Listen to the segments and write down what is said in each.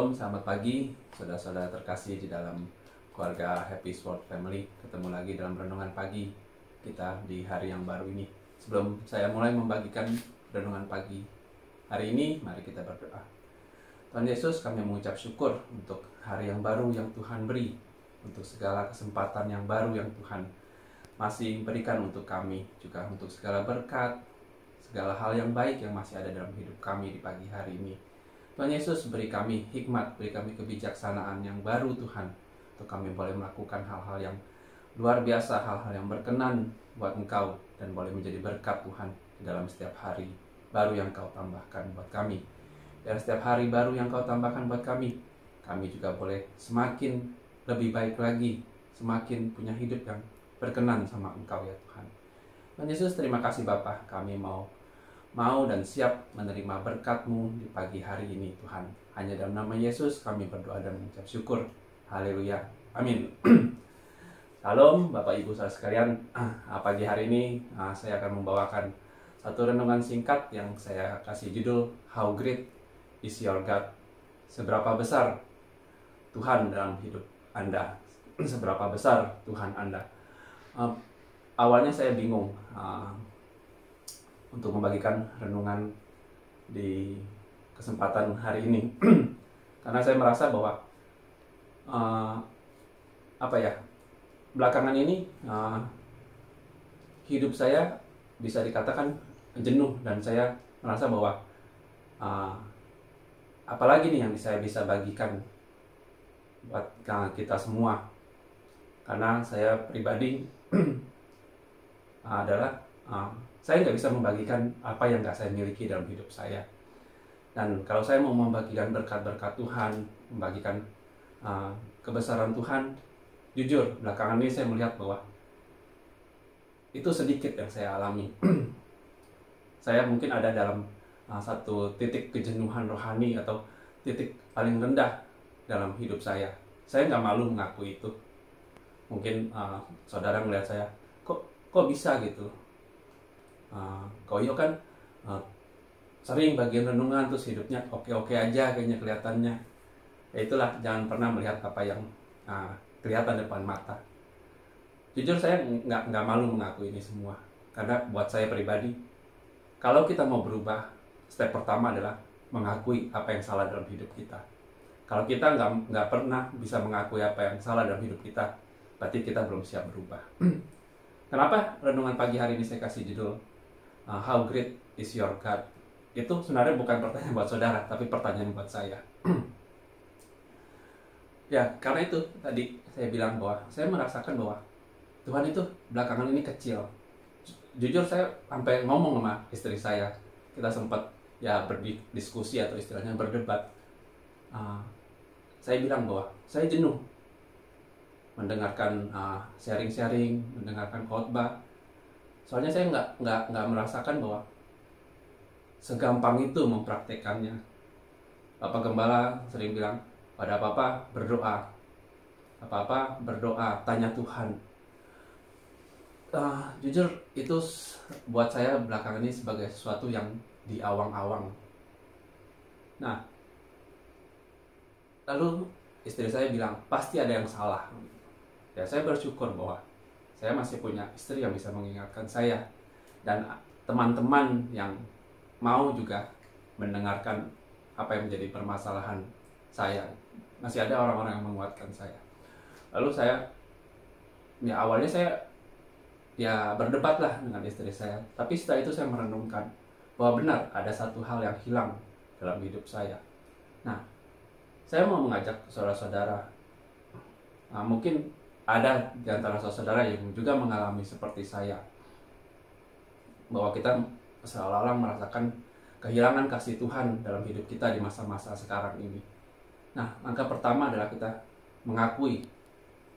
Shalom, selamat pagi saudara-saudara terkasih di dalam keluarga Happy Sword Family. Ketemu lagi dalam renungan pagi kita di hari yang baru ini. Sebelum saya mulai membagikan renungan pagi hari ini, mari kita berdoa. Tuhan Yesus, kami mengucap syukur untuk hari yang baru yang Tuhan beri, untuk segala kesempatan yang baru yang Tuhan masih berikan untuk kami, juga untuk segala berkat, segala hal yang baik yang masih ada dalam hidup kami di pagi hari ini. Tuhan Yesus, beri kami hikmat, beri kami kebijaksanaan yang baru Tuhan, untuk kami boleh melakukan hal-hal yang luar biasa, hal-hal yang berkenan buat Engkau, dan boleh menjadi berkat Tuhan di dalam setiap hari baru yang Kau tambahkan buat kami. Dan setiap hari baru yang Kau tambahkan buat kami juga boleh semakin lebih baik lagi, semakin punya hidup yang berkenan sama Engkau ya Tuhan. Tuhan Yesus, terima kasih Bapa, kami mau dan siap menerima berkat-Mu di pagi hari ini Tuhan. Hanya dalam nama Yesus kami berdoa dan mengucap syukur. Haleluya. Amin. Shalom Bapak Ibu saudara sekalian. Pagi hari ini saya akan membawakan satu renungan singkat yang saya kasih judul How Great is Your God. Seberapa besar Tuhan dalam hidup Anda. Seberapa besar Tuhan Anda. Awalnya saya bingung untuk membagikan renungan di kesempatan hari ini karena saya merasa bahwa belakangan ini hidup saya bisa dikatakan jenuh, dan saya merasa bahwa apalagi nih yang saya bisa bagikan buat kita semua, karena saya pribadi adalah saya nggak bisa membagikan apa yang nggak saya miliki dalam hidup saya. Dan kalau saya mau membagikan berkat-berkat Tuhan, membagikan kebesaran Tuhan, jujur belakangan ini saya melihat bahwa itu sedikit yang saya alami. Saya mungkin ada dalam satu titik kejenuhan rohani atau titik paling rendah dalam hidup saya. Saya nggak malu mengakui itu. Mungkin saudara melihat saya, kok bisa gitu. Koyo kan sering bagian renungan terus hidupnya oke-oke aja kayaknya kelihatannya. Ya itulah, jangan pernah melihat apa yang kelihatan depan mata. Jujur saya nggak malu mengaku ini semua, karena buat saya pribadi, kalau kita mau berubah, step pertama adalah mengakui apa yang salah dalam hidup kita. Kalau kita nggak pernah bisa mengakui apa yang salah dalam hidup kita, berarti kita belum siap berubah. Kenapa renungan pagi hari ini saya kasih judul How Great is Your God? Itu sebenarnya bukan pertanyaan buat saudara, tapi pertanyaan buat saya. Ya, karena itu tadi saya bilang bahwa saya merasakan bahwa Tuhan itu belakangan ini kecil. Jujur saya sampai ngomong sama istri saya, kita sempat ya berdiskusi atau istilahnya berdebat. Saya bilang bahwa saya jenuh mendengarkan sharing-sharing, mendengarkan khotbah. Soalnya saya nggak merasakan bahwa segampang itu mempraktekannya. Bapak Gembala sering bilang, pada apa-apa berdoa, apa-apa berdoa, tanya Tuhan. Jujur itu buat saya belakangan ini sebagai sesuatu yang diawang-awang. Nah, lalu istri saya bilang, pasti ada yang salah. Ya, saya bersyukur bahwa saya masih punya istri yang bisa mengingatkan saya, dan teman-teman yang mau juga mendengarkan apa yang menjadi permasalahan saya. Masih ada orang-orang yang menguatkan saya. Lalu saya, ya awalnya saya ya berdebat lah dengan istri saya, tapi setelah itu saya merenungkan bahwa benar ada satu hal yang hilang dalam hidup saya. Nah, saya mau mengajak saudara-saudara, mungkin ada di antara saudara yang juga mengalami seperti saya, bahwa kita seolah-olah merasakan kehilangan kasih Tuhan dalam hidup kita di masa-masa sekarang ini. Nah, langkah pertama adalah kita mengakui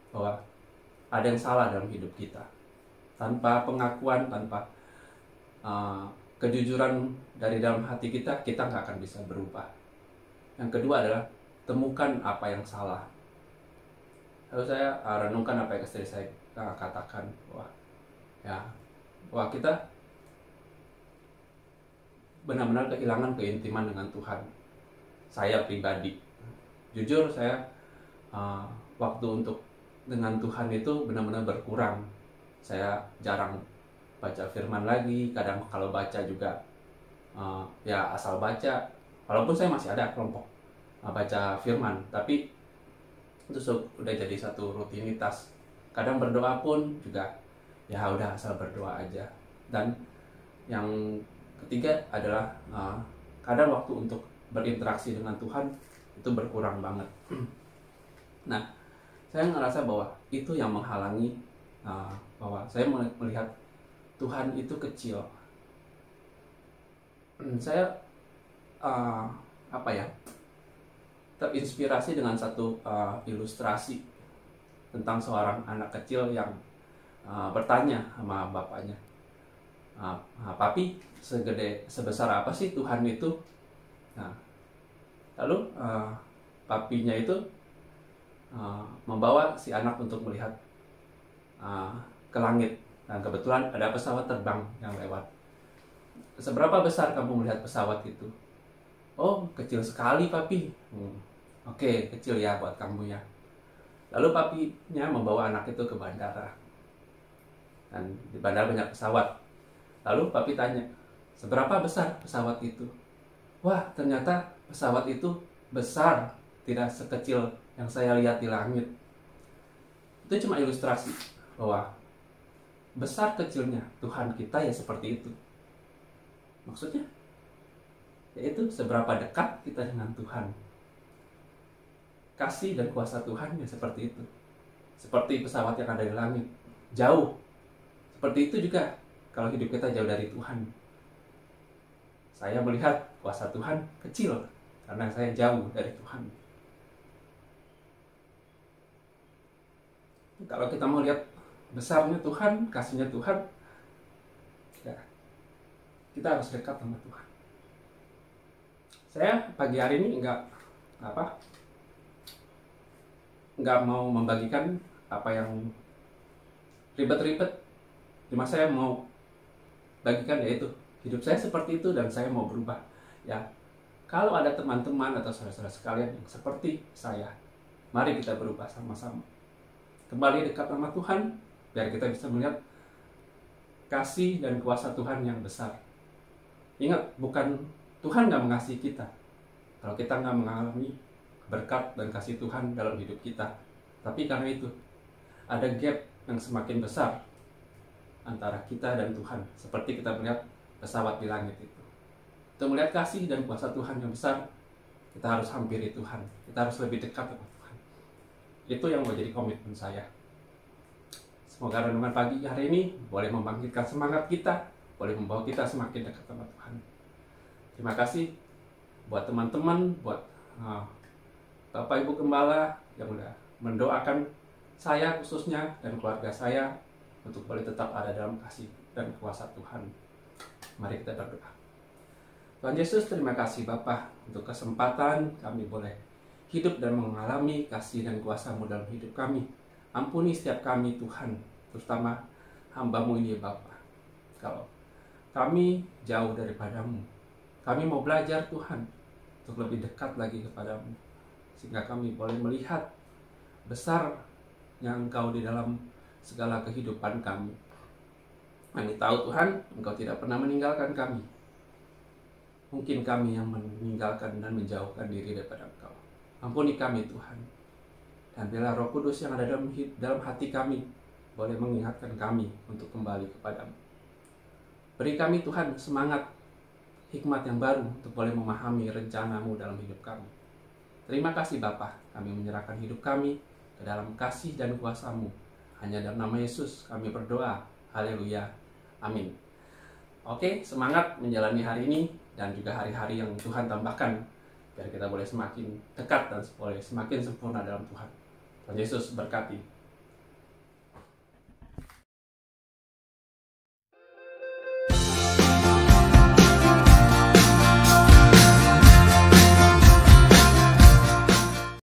bahwa ada yang salah dalam hidup kita. Tanpa pengakuan, tanpa kejujuran dari dalam hati kita nggak akan bisa berubah. Yang kedua adalah temukan apa yang salah. Lalu saya renungkan apa yang istri saya katakan, bahwa kita benar-benar kehilangan keintiman dengan Tuhan. Saya pribadi Jujur saya waktu untuk dengan Tuhan itu benar-benar berkurang. Saya jarang baca firman lagi, kadang kalau baca juga ya asal baca. Walaupun saya masih ada kelompok baca firman, tapi itu udah jadi satu rutinitas. Kadang berdoa pun juga ya udah asal berdoa aja. Dan yang ketiga adalah kadang waktu untuk berinteraksi dengan Tuhan itu berkurang banget. Nah, saya ngerasa bahwa itu yang menghalangi bahwa saya melihat Tuhan itu kecil. Saya terinspirasi dengan satu ilustrasi tentang seorang anak kecil yang bertanya sama bapaknya, "Papi, sebesar apa sih Tuhan itu?" Nah, lalu papinya itu membawa si anak untuk melihat ke langit, dan kebetulan ada pesawat terbang yang lewat. "Seberapa besar kamu melihat pesawat itu?" "Oh, kecil sekali, Papi." "Oke, kecil ya buat kamu ya." Lalu papinya membawa anak itu ke bandara. Dan di bandara banyak pesawat. Lalu papi tanya, "Seberapa besar pesawat itu?" Wah, ternyata pesawat itu besar, tidak sekecil yang saya lihat di langit. Itu cuma ilustrasi bahwa besar kecilnya Tuhan kita ya seperti itu. Maksudnya yaitu seberapa dekat kita dengan Tuhan. Kasih dan kuasa Tuhan ya seperti itu. Seperti pesawat yang ada di langit, jauh. Seperti itu juga kalau hidup kita jauh dari Tuhan. Saya melihat kuasa Tuhan kecil karena saya jauh dari Tuhan. Kalau kita mau lihat besarnya Tuhan, kasihnya Tuhan, ya, kita harus dekat sama Tuhan. Saya pagi hari ini nggak mau membagikan apa yang ribet-ribet. Cuma saya mau bagikan yaitu hidup saya seperti itu dan saya mau berubah. Ya, kalau ada teman-teman atau saudara-saudara sekalian yang seperti saya, mari kita berubah sama-sama. Kembali dekat sama Tuhan, biar kita bisa melihat kasih dan kuasa Tuhan yang besar. Ingat, bukan Tuhan nggak mengasihi kita kalau kita nggak mengalami berkat dan kasih Tuhan dalam hidup kita. Tapi karena itu, ada gap yang semakin besar antara kita dan Tuhan. Seperti kita melihat pesawat di langit itu. Untuk melihat kasih dan kuasa Tuhan yang besar, kita harus hampiri Tuhan. Kita harus lebih dekat dengan Tuhan. Itu yang mau jadi komitmen saya. Semoga renungan pagi hari ini boleh membangkitkan semangat kita, boleh membawa kita semakin dekat sama Tuhan. Terima kasih buat teman-teman, buat Bapak Ibu Gembala yang udah mendoakan saya khususnya dan keluarga saya untuk boleh tetap ada dalam kasih dan kuasa Tuhan. Mari kita berdoa. Tuhan Yesus, terima kasih Bapa untuk kesempatan kami boleh hidup dan mengalami kasih dan kuasa-Mu dalam hidup kami. Ampuni setiap kami Tuhan, terutama hamba-Mu ini Bapa. Kalau kami jauh daripada-Mu, kami mau belajar Tuhan untuk lebih dekat lagi kepada-Mu, sehingga kami boleh melihat besar yang Engkau di dalam segala kehidupan kami. Kami tahu Tuhan, Engkau tidak pernah meninggalkan kami. Mungkin kami yang meninggalkan dan menjauhkan diri daripada Engkau. Ampuni kami Tuhan. Dan biarlah Roh Kudus yang ada dalam hati kami boleh mengingatkan kami untuk kembali kepada-Mu. Beri kami Tuhan semangat, hikmat yang baru untuk boleh memahami rencana-Mu dalam hidup kami. Terima kasih Bapa, kami menyerahkan hidup kami ke dalam kasih dan kuasa-Mu. Hanya dalam nama Yesus kami berdoa. Haleluya. Amin. Oke, semangat menjalani hari ini dan juga hari-hari yang Tuhan tambahkan, biar kita boleh semakin dekat dan boleh semakin sempurna dalam Tuhan. Tuhan Yesus berkati.